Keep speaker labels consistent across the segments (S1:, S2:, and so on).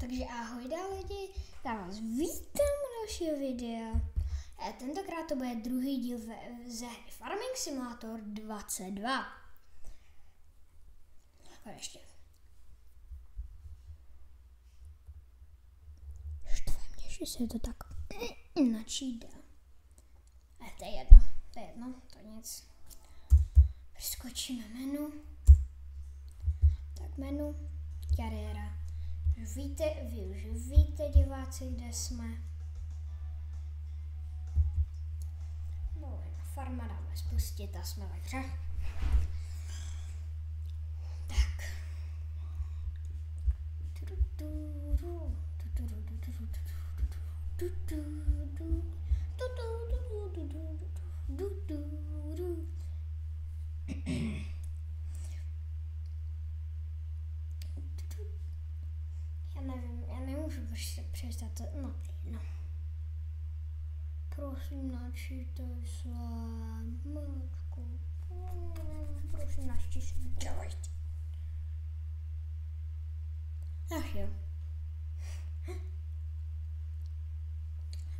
S1: Takže ahoj lidi, já vás vítám u dalšího videa. Tentokrát to bude druhý díl ze hry Farming Simulator 22. Konečně. Štve mě, že se to tak načítá. To je jedno, to nic. Přeskočíme menu. Tak menu, kariéra. Vy už víte, diváci, kde jsme. No, farma dáme spustit a jsme ve hře. Tak. Já nemůžu přestat to, no. Prosím, načítaj slámečku. Prosím, načítaj dělejte. Ach jo.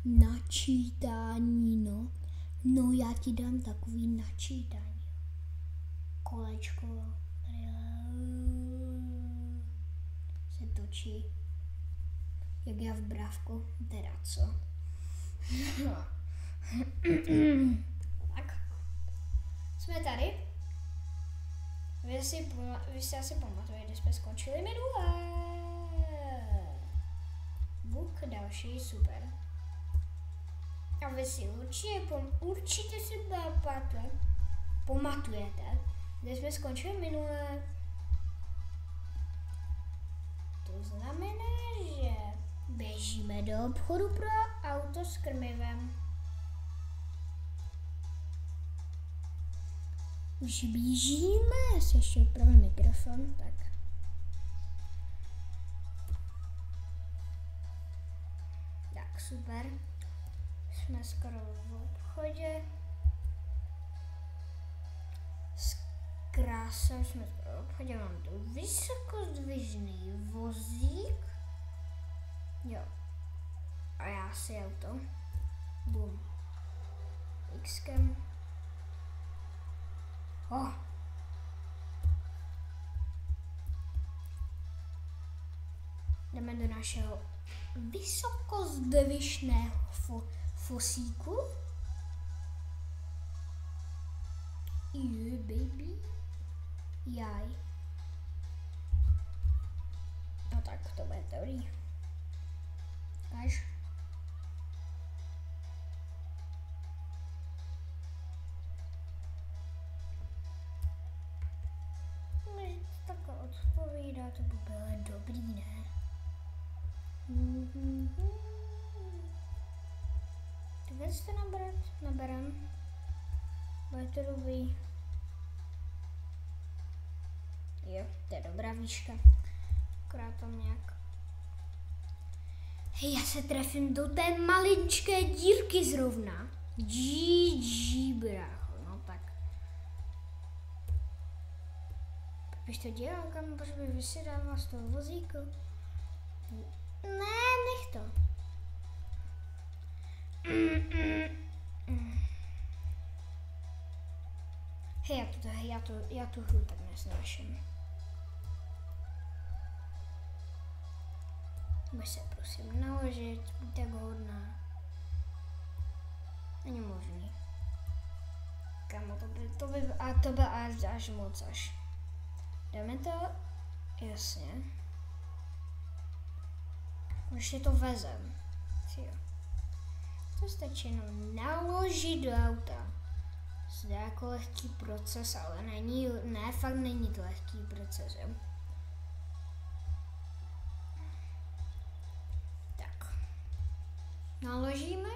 S1: Načítání, no. No, já ti dám takový načítání. Kolečko. Se točí. Jak já v brávku, teda co? Tak. Jsme tady. Vy si asi pamatujete, že jsme skončili minule. Buk další, super. A vy si určitě si pamatujete, kde jsme skončili minule. To znamená, že běžíme do obchodu pro auto s krmivem. Už běžíme, já si ještě opravím mikrofon, tak. Tak, super. Jsme skoro v obchodě. Krásou jsme skoro v obchodě, mám tu vysokozdvižný vozík. Jo. A já si auto. Bum. Xkem. Jdeme do našeho vysokozdvižného fosíku. Baby. Jaj. No tak, to bude dobrý. Až. Takhle odpovídá, to by bylo dobrý, ne? Tak chcete nabrat? Naberem. Bude to dobrý. Jo, to je dobrá výška. Akorát tam nějak. Hej, já se trefím do té maličké dírky zrovna. GG, brácho, no tak. Bych to dělal, kam bych vysedával z toho vozíku. Ne, nech to. Hej, já tu hru tak nesnáším. Můžeš se prosím naložit, buď tak hodná. Není možný. Kámo, to by až moc až. Dáme to? Jasně. Ještě to vezem. Jo. To stačí jenom naložit do auta. Zdá jako lehký proces, ale fakt není to lehký proces, jo. Tak. Naložíme.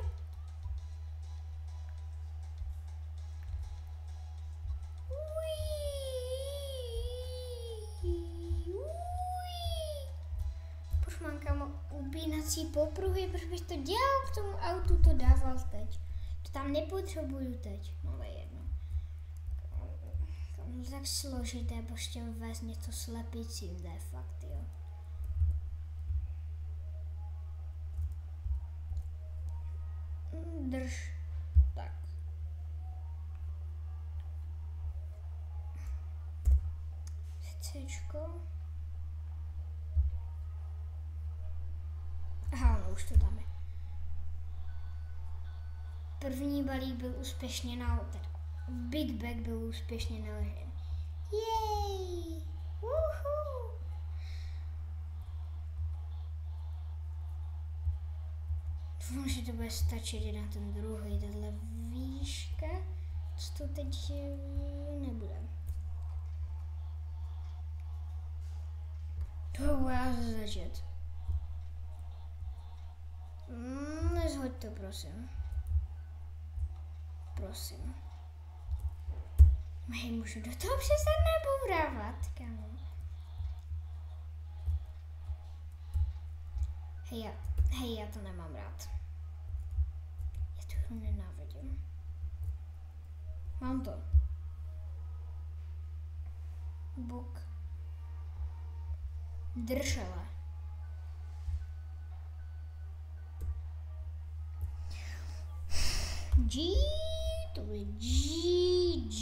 S1: Proč mám kamo upínací popruhy, proč bych to dělal k tomu autu, to dával teď. To tam nepotřebuju teď, no ale jedno. Tak složité, prostě vést něco slepicím, jde fakt, jo. drž. Tak. Cčko. Aha, no už to tam je. První balík byl úspěšně naložen. Big Bag byl úspěšně naložen. Jej! Woohoo! Doufám, že to bude stačit i na ten druhý, tahle výška, co to teď nebude. To bude začít. Nezhoď to, prosím. Prosím. Hej, můžu do toho přestat nebourávat, kámo. Hej, já to nemám rád. Já tu hru nenávidím. Mám to. Buk. Držele. To je GG.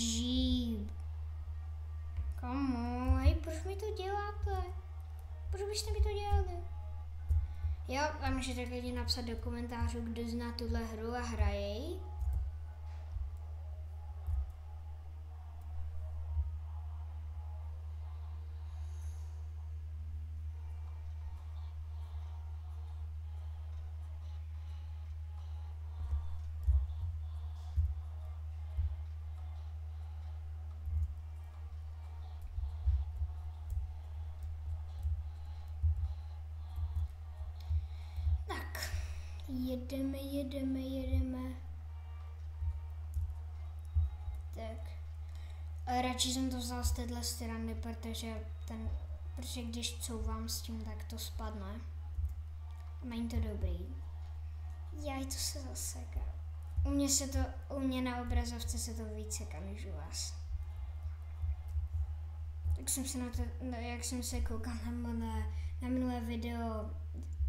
S1: Komu? Hej, proč mi to děláte? Proč byste mi to dělali? Jo, a můžete klidně napsat do komentářů, kdo zná tuhle hru a hraje ji. Jedeme. Tak. A radši jsem to vzal z téhle strany, protože když couvám s tím, tak to spadne. Není to dobrý. Jaj, to se zaseká. U mě na obrazovce se to víc seká než u vás. Tak jsem se jak jsem se koukal na minulé video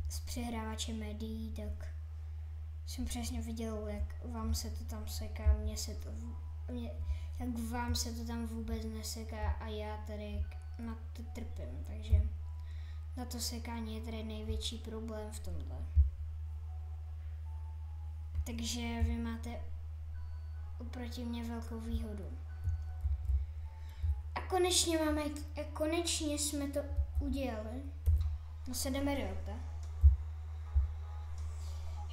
S1: s přehrávačem médií, tak jsem přesně viděl, jak vám se to tam seká, jak vám se to tam vůbec neseká a já tady na to trpím, takže na to sekání je tady největší problém v tomhle. Takže vy máte oproti mě velkou výhodu. A konečně jsme to udělali. No se jdeme do auta.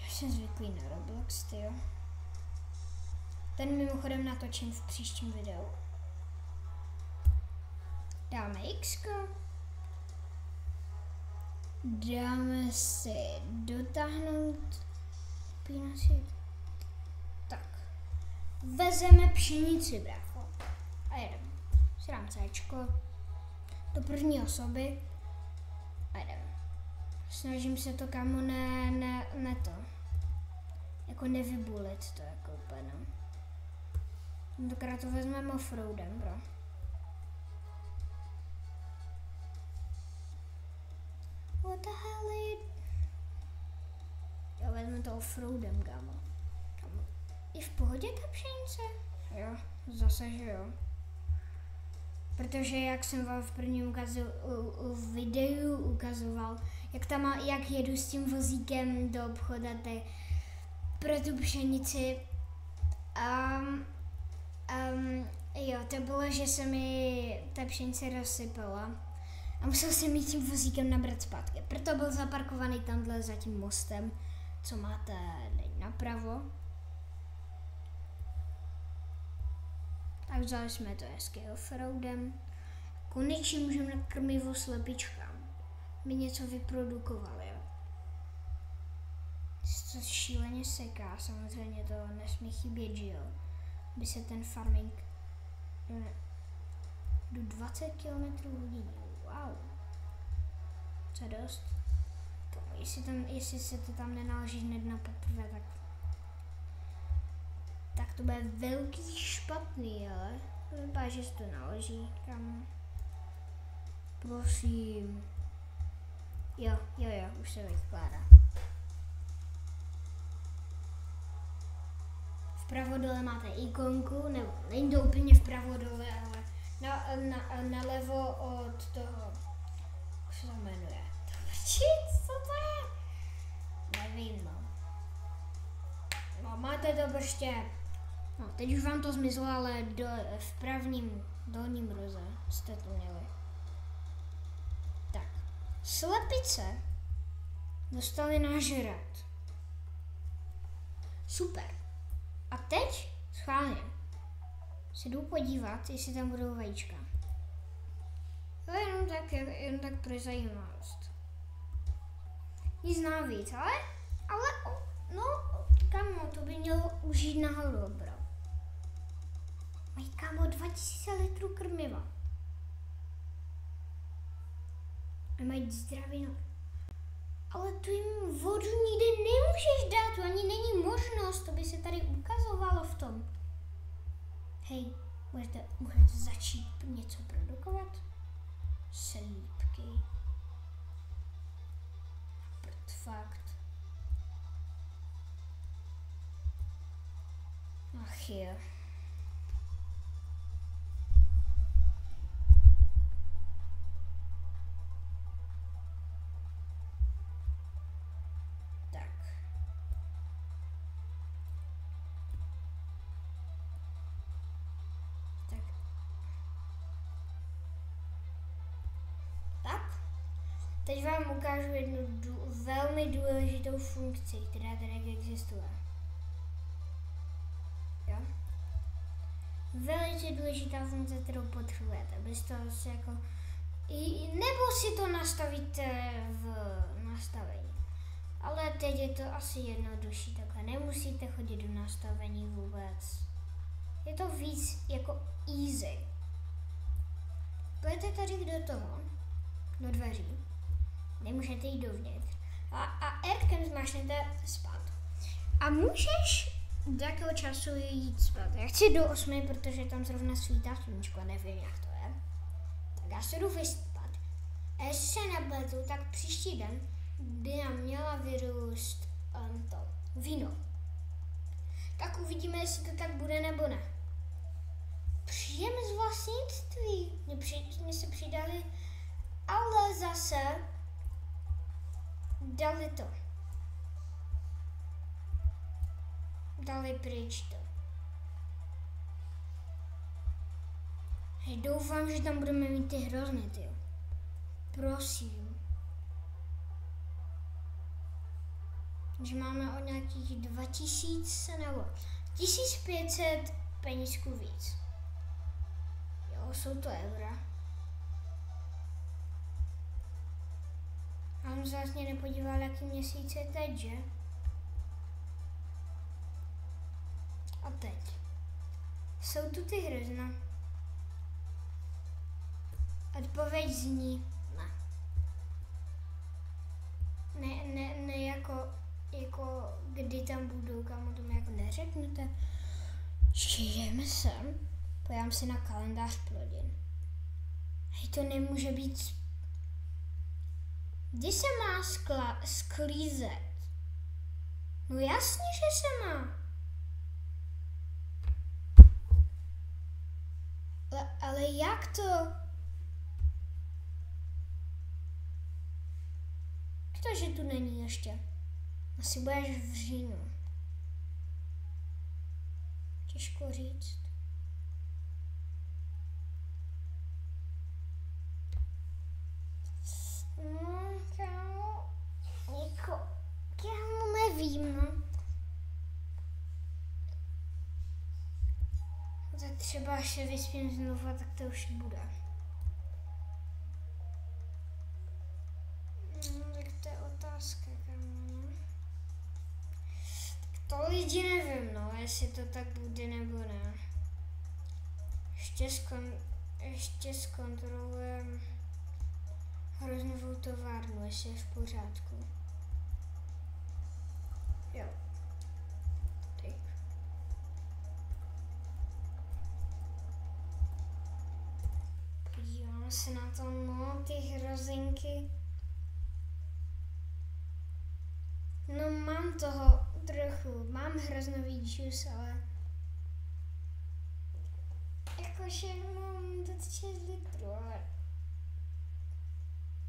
S1: Já jsem zvyklý na Roblox, tyjo. Ten mimochodem natočím v příštím videu. Dáme X-ko. Dáme si dotáhnout pínací. Tak. Vezeme pšenici, brácho. A jedeme. Si dám Cčko. Do první osoby. A jedeme. Snažím se to, kámo, ne to. Jako nevybulit to, jako úplně. Tentokrát to vezmeme offroadem, bro. What the hell it? Já vezmu to offroadem, kámo. Je v pohodě ta pšenice? Jo, zase, že jo. Protože jak jsem vám v prvním videu ukazoval, jak jedu s tím vozíkem do obchoda pro tu pšenici. Jo, to bylo, že se mi ta pšenice rozsypala a musel jsem jít tím vozíkem nabrat zpátky. Proto byl zaparkovaný tamhle za tím mostem, co máte napravo. Tak vzali jsme to hezky offroadem. Konečně můžeme na krmivo slepičkám. My něco vyprodukovali, jo. To šíleně seká, samozřejmě to nesmí chybět, že jo. By se ten farming do 20 km/h. Wow. Co dost. Jestli se to tam nenaloží hned na poprvé, tak to bude velký špatný, ale vypadá, že se to naloží, kam. Prosím. Jo, už se vykládá. vpravo dole máte ikonku, nebo není to úplně vpravo dole, ale nalevo od toho, jak se to jmenuje? Co to je? Nevím, no. No, máte to prostě, no, teď už vám to zmizlo, ale v pravním dolním roze jste to měli. Tak, slepice dostali nážrat. Super. A teď schválně se jdu podívat, jestli tam budou vajíčka. To je jenom tak pro zajímavost. Nic navíc, ale no, kamo, to by mělo už jít nahoru, bro. Mají, kamo, 2000 litrů krmiva. A mají zdravý nohy. Ale tu jim vodu nikdy nemůžeš dát, to ani není možnost, to by se tady ukazovalo v tom. Hej, můžete začít něco produkovat? Slípky. Fakt. Ach jo. Tak. Teď vám ukážu jednu velmi důležitou funkci, která tady existuje. Jo? Velice důležitá funkce, kterou potřebujete, abyste si jako... nebo si to nastavíte v nastavení. Ale teď je to asi jednodušší takhle. Nemusíte chodit do nastavení vůbec. Je to víc jako easy. Pojďte tady do toho, do dveří. Nemůžete jít dovnitř. A Rkem zmášnete spát. A můžeš do jakého času jít spát. Já chci do 8, protože tam zrovna svítá sluníčko, nevím jak to je. Tak já se jdu vyspat. A jestli se nepletu, tak příští den by nám měla vyrůst to víno. Tak uvidíme, jestli to tak bude nebo ne. Příjem z vlastnictví. Mně se přidali, ale zase dali to. Dali pryč to. Hej, doufám, že tam budeme mít ty hrozny, ty. Prosím. Že máme o nějakých 2000 nebo 1500 penízků víc. Jo, jsou to eura. A on se vlastně nepodíval, jaký měsíc je teď, že? A teď. Jsou tu ty hrozna. Odpověď zní ne. Ne jako kdy tam budou, kam to mi jako neřeknete. Jdeme sem, pojďám si na kalendář plodin. Hej, to nemůže být. Kdy se má sklízet? No jasně, že se má. Ale jak to? Protože tu není ještě. Asi budeš v říjnu. Těžko říct. Kámo, nevím, no. Tak třeba až se vyspím znovu, tak to už bude. No, tak to je otázka, kámo. Tak to lidi nevím, no, jestli to tak bude nebo ne. Ještě zkontrolujem hroznovou továrnu, jestli je v pořádku. Jo. Teď. Podívám se na to, no, ty hrozinky. No mám toho trochu, mám hroznový džus, ale jakože mám 26 litrů, ale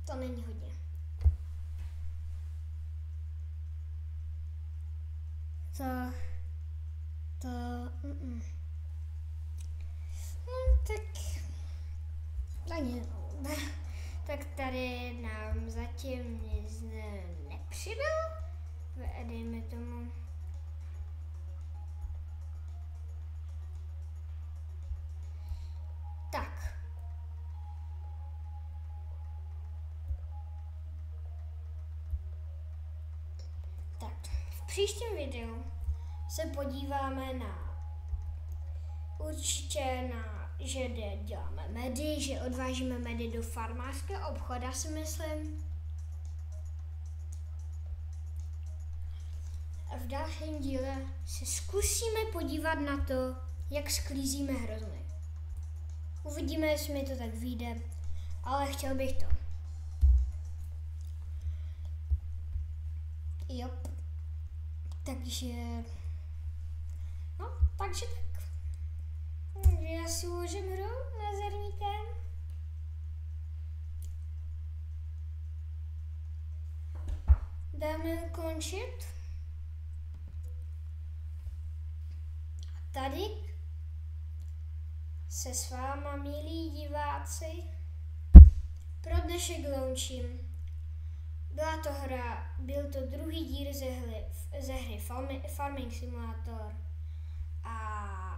S1: to není hodně. No tak tak tady nám zatím nic nepřibyl. Dejme tomu. Tak. V příštím videu se podíváme že děláme medy, že odvážíme medy do farmářského obchoda, si myslím. A v dalším díle se zkusíme podívat na to, jak sklízíme hrozny. Uvidíme, jestli mi to tak vyjde, ale chtěl bych to. Jo. Takže tak. Já si uložím hru na zerníkem. Dáme ukončit. Tady se s váma, milí diváci, pro dnešek loučím. Byl to druhý díl ze hry Farming Simulator a